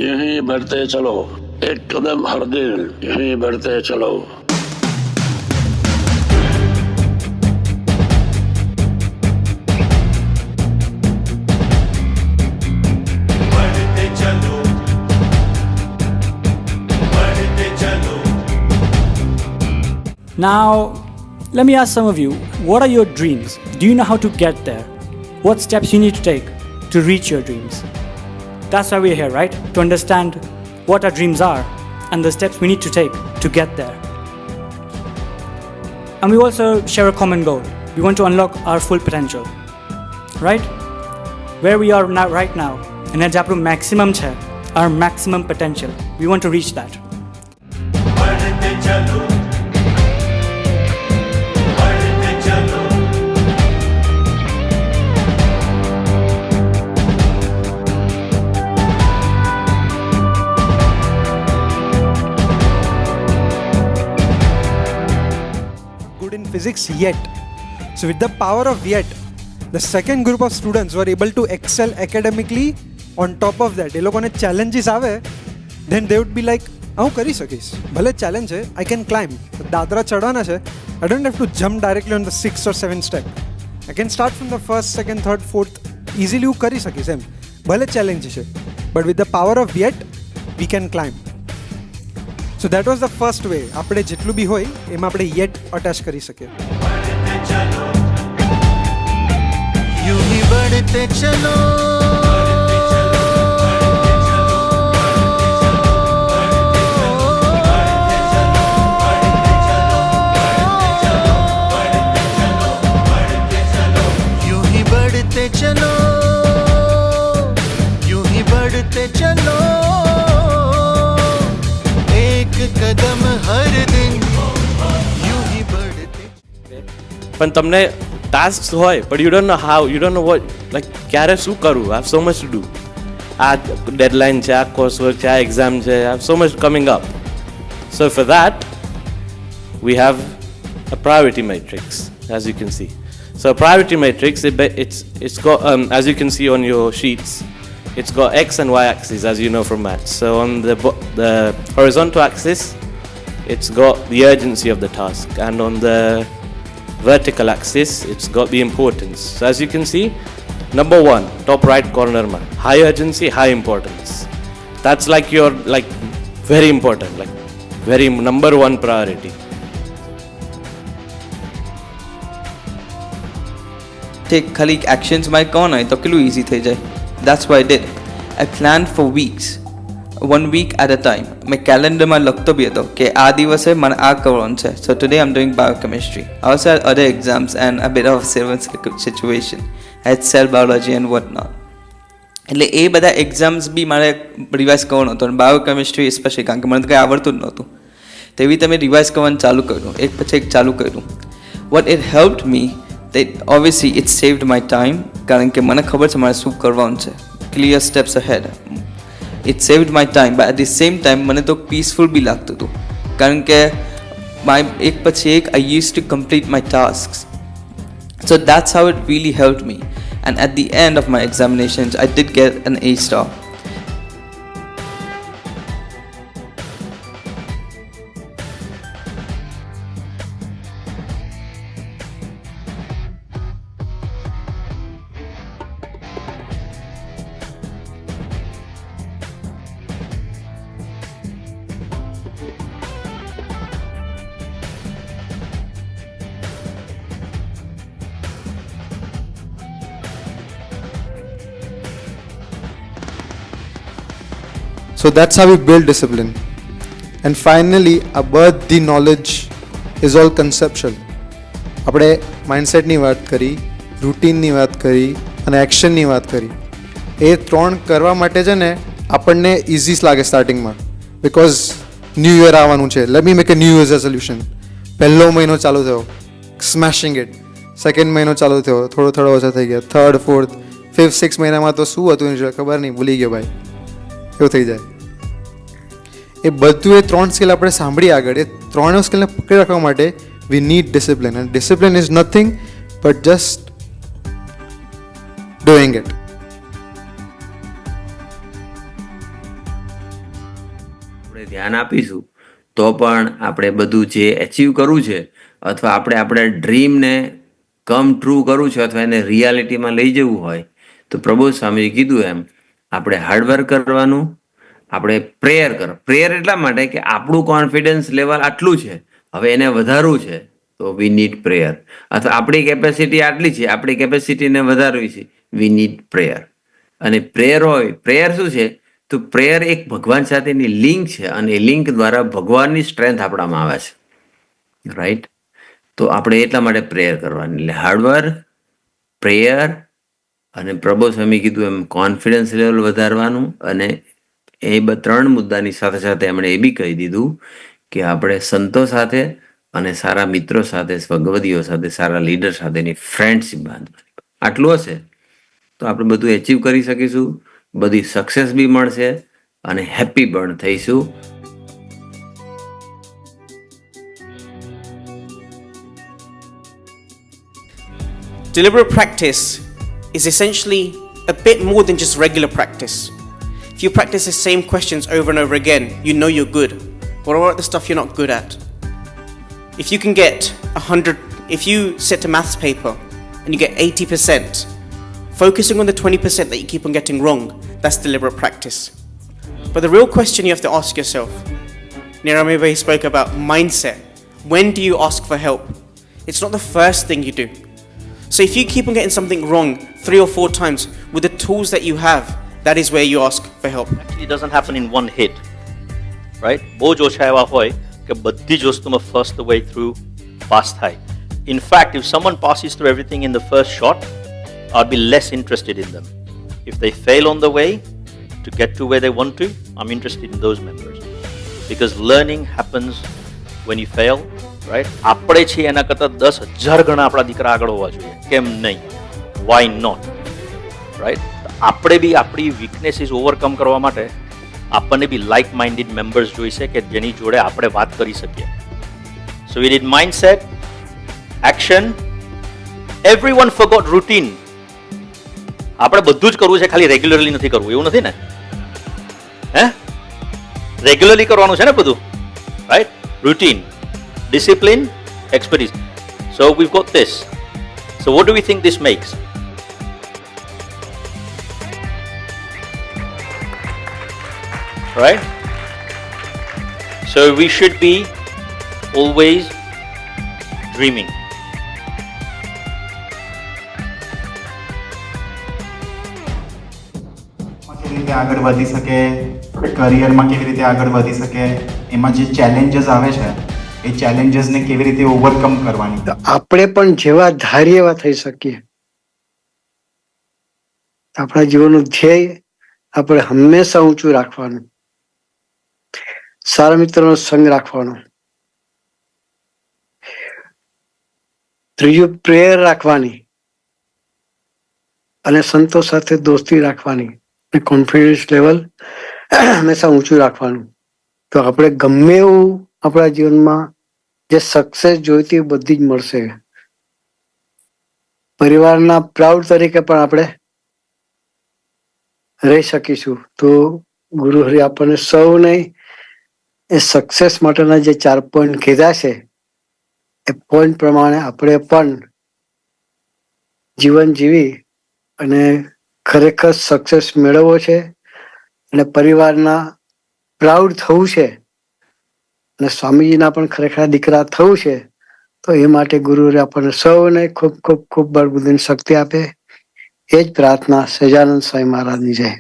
यूं ही बढ़ते चलो, एक कदम हर दिन यूं ही बढ़ते चलो. Now, let me ask some of you, what are your dreams? Do you know how to get there? What steps you need to take to reach your dreams? That's why we're here, right? To understand what our dreams are and the steps we need to take to get there. And we also share a common goal. We want to unlock our full potential, right? Where we are now, right now, and as our maximum है, our maximum potential. We want to reach that. Good in physics yet. So with the power of yet, the second group of students were able to excel academically. On top of that, એ લોકોને challenges આવે, then they would be like, હું કરી શકીશ, ભલે challenge છે, I can climb. Dadra ચડવાના છે, I don't have to jump directly on the 6th or 7th step. I can start from the 1st, 2nd, 3rd, 4th. Easily હું કરી શકીશ એમ, ભલે challenge છે. But with the power of yet, we can climb. So that was the first way. આપણે જેટલું બી હોય એમાં આપણે yet attach કરી શકીએ. यूं ही बढ़ते चलो, यूं ही बढ़ते चलो, यूं ही बढ़ते चलो, एक कदम हर दिन यूं ही बढ़ते. પણ તમને ટાસ્ક હોય but you don't know how, you don't know what, like ક્યારે શું કરવું. I have so much to do. આ ડેડલાઇન છે, આ કોર્સ વર્ક છે, આ એક્ઝામ છે, I have so much coming up. So for that we have a priority matrix, as you can see. So a priority matrix, it's got as you can see on your sheets, it's got x and y axis, as you know from maths. So on the horizontal axis, it's got the urgency of the task, and on the vertical axis, it's got the importance. So as you can see, number 1, top right corner ma, high urgency, high importance. That's like your very important, like very number 1 priority. take ખાલી એક્શન્સમાં કોણ હોય તો કેટલું easy થઈ જાય. That's what I did. I planned for weeks, 1 week at a time. મેં કેલેન્ડરમાં લખતો બી હતો કે આ દિવસે મને આ કરવાનું છે. So today I'm doing biochemistry. I also had other exams and a bit of a serious situation. I had cell biology and whatnot. એટલે એ બધા એક્ઝામ્સ બી મારે રિવાઇઝ કરવાનો હતો, અને બાયોકેમિસ્ટ્રી સ્પેશિયલી કારણ કે મને કંઈ આવડતું જ નહોતું. તેવી તમે રિવાઇઝ કરવાનું ચાલુ કર્યું, એક પછી એક ચાલુ કર્યું. What it helped me, that obviously it saved my time, કારણ કે મને ખબર છે મારે શું કરવાનું છે, clear steps ahead. It saved my time, but at the same time મને તો પીસફુલ બી લાગતું હતું, કારણ કે એક પછી એક I used to complete my tasks. So that's how it really helped me. And at the end of my examinations, I did get an A star. So that's how we build discipline. And finally, about the knowledge is all conceptual. આપણે માઇન્ડસેટની વાત કરી, રૂટીનની વાત કરી અને એક્શનની વાત કરી. એ 3 કરવા માટે છે ને આપણને ઇઝી લાગે સ્ટાર્ટિંગમાં, બિકોઝ ન્યૂ યર આવવાનું છે. Let me make a new year resolution. પહેલો મહિનો ચાલુ થયો, સ્મેશિંગ ઇટ. સેકન્ડ મહિનો ચાલુ થયો, થોડો ઓછા થઈ ગયા. 3rd, 4th, 5th, 6th મહિનામાં તો શું હતું ખબર નહીં, ભૂલી ગયો ભાઈ, એવું થઈ જાય. એ બધું એ 3 સ્કિલ આપણે સાંભળી આગળ, એ 3 સ્કિલને પકડી રાખવા માટે we need discipline. And discipline is nothing but just doing it. આપણે ધ્યાન આપીશું તો પણ આપણે બધું જે એચીવ કરવું છે અથવા આપણે આપણા ડ્રીમને કમ ટ્રુ કરવું છે અથવા એને રિયાલિટીમાં લઈ જવું હોય તો પ્રબોધ સ્વામીએ કીધું એમ આપણે હાર્ડવર્ક કરવાનું, આપણે પ્રેયર કરો. પ્રેયર એટલા માટે કે આપણું કોન્ફિડન્સ લેવલ આટલું છે, હવે એને વધારવું છે તો વી નીડ પ્રેયર. અથવા આપણી કેપેસિટી આટલી છે, આપણી કેપેસિટીને વધારવી છે, વી નીડ પ્રેયર. અને પ્રેયર હોય, પ્રેયર શું છે? તો પ્રેયર એક ભગવાન સાથેની લિંક છે અને એ લિંક દ્વારા ભગવાનની સ્ટ્રેન્થ આપણામાં આવે છે, રાઈટ? તો આપણે એટલા માટે પ્રેયર કરવાની. એટલે હાર્ડવર્ક, પ્રેયર અને પ્રબોધ સ્વામી કીધું એમ કોન્ફિડન્સ લેવલ વધારવાનું. અને એ 3 મુદ્દાની સાથે સાથે એમણે એ બી કહી દીધું કે આપણે સંતો સાથે અને સારા મિત્રો સાથે, ભગવદીઓ સાથે, સારા લીડર સાથેની ફ્રેન્ડશીપ બાંધવાની. આટલું હશે તો આપણે બધું એચીવ કરી શકીશું, બધી સક્સેસ બી મળશે અને હેપી પણ થઈશું. Deliberate practice is essentially a bit more than just regular practice. If you practice the same questions over and over again, you know you're good. What about the stuff you're not good at? If you can get 100, if you set a maths paper and you get 80%, focusing on the 20% that you keep on getting wrong, that's deliberate practice. But the real question you have to ask yourself, Niramebai spoke about mindset. When do you ask for help? It's not the first thing you do. So if you keep on getting something wrong 3 or 4 times with the tools that you have, that is where you ask for help. Actually, it doesn't happen in one hit, right? બહુ જ ઓછા એવા હોય કે બધી જ વસ્તુમાં first the way through pass થાય. In fact, if someone passes through everything in the first shot, I'd be less interested in them. If they fail on the way to get to where they want to, I'm interested in those members. Because learning happens when you fail, right? આપણે છીએ એના કરતાં 10,000 ગણા આપણા દીકરા આગળ હોવા જોઈએ. કેમ નહીં? Why not? Right? આપણે બી આપણી વીકનેસીસ ઓવરકમ કરવા માટે આપણને બી લાઇક માઇન્ડેડ મેમ્બર્સ જોઈશે કે જેની જોડે આપણે વાત કરી શકીએ. So we need mindset, action. Everyone forgot routine. આપણે બધું જ કરવું છે, ખાલી રેગ્યુલરલી નથી કરવું, એવું નથી ને? હે? રેગ્યુલરલી કરવાનું છે ને બધું, right? Routine, discipline, expertise. So we've got this. So what do we think this makes? Right? So we should be always dreaming. કેવી રીતે આગળ વધી શકે, કરિયરમાં કેવી રીતે આગળ વધી શકે, એમાં જે ચેલેન્જીસ આવે છે એ ચેલેન્જીસને કેવી રીતે ઓવરકમ કરવાની. તો આપણે પણ જેવા ધારીએ એવા થઈ શકીએ. આપણા જીવનનું ધ્યેય આપણે હંમેશા ઊંચું રાખવાનું, સારા મિત્રોનો સંગ રાખવાનો, ત્રીજું પ્રેયર રાખવાની અને સંતો સાથે દોસ્તી રાખવાની, કોન્ફિડન્સ લેવલ હંમેશા ઊંચું રાખવાનું. તો આપણે ગમે એવું આપણા જીવનમાં જે સક્સેસ જોઈતી બધી જ મળશે. પરિવારના પ્રાઉડ તરીકે પણ આપણે રહી શકીશું. તો ગુરુ હરિ આપણને સૌને એ સક્સેસ માટેના જે 4 પોઈન્ટ કીધા છે એ પોઈન્ટ પ્રમાણે આપણે પણ જીવન જીવી અને ખરેખર સક્સેસ મેળવવો છે અને પરિવારના પ્રાઉડ થવું છે અને સ્વામીજીના પણ ખરેખર દીકરા થવું છે. તો એ માટે ગુરુ આપણને સૌને ખૂબ ખૂબ ખૂબ બળ બુદ્ધિની શક્તિ આપે. એ જ પ્રાર્થના સહજાનંદ સ્વામી મહારાજની જય.